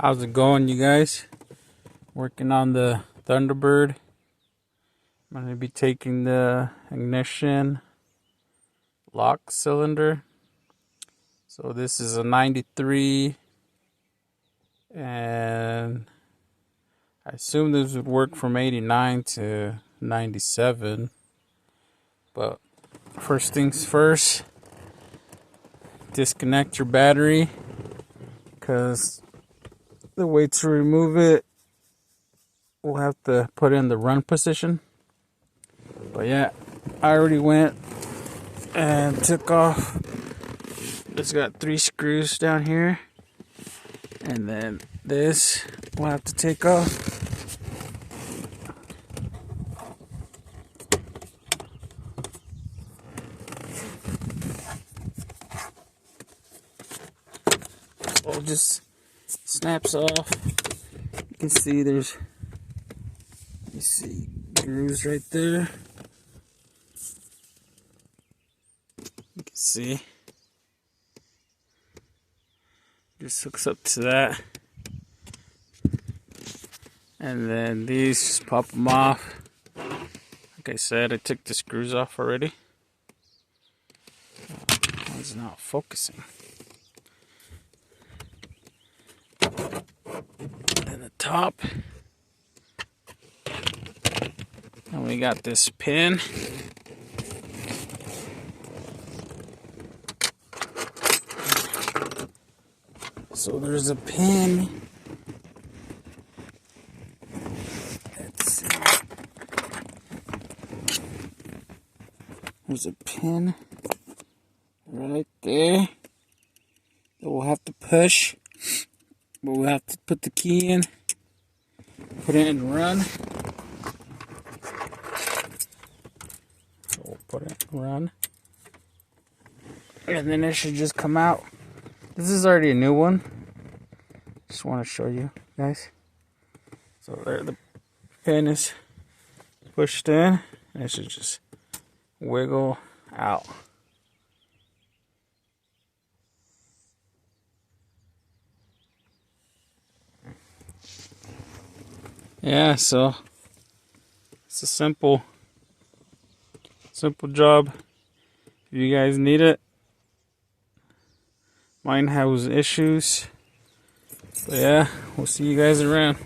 How's it going, you guys? Working on the Thunderbird. I'm going to be taking the ignition lock cylinder. So this is a 93, and I assume this would work from 89 to 97. But first things first, disconnect your battery, because the way to remove it, we'll have to put it in the run position. But yeah, I already went and took off. It's got 3 screws down here, and then this we'll have to take off. So it just snaps off. You can see there's, you see grooves right there. You can see. Just hooks up to that. And then these, just pop them off. Like I said, I took the screws off already. It's not focusing. And the top. And we got this pin. So there's a pin. Let's see. There's a pin right there that we'll have to push, but we'll have to put the key in, put it in run. So we'll put it in run, and then it should just come out. This is already a new one. Just want to show you guys. So there, the pin is pushed in, and it should just wiggle out. Yeah, so it's a simple job. If you guys need it. Mine has issues. But yeah, we'll see you guys around.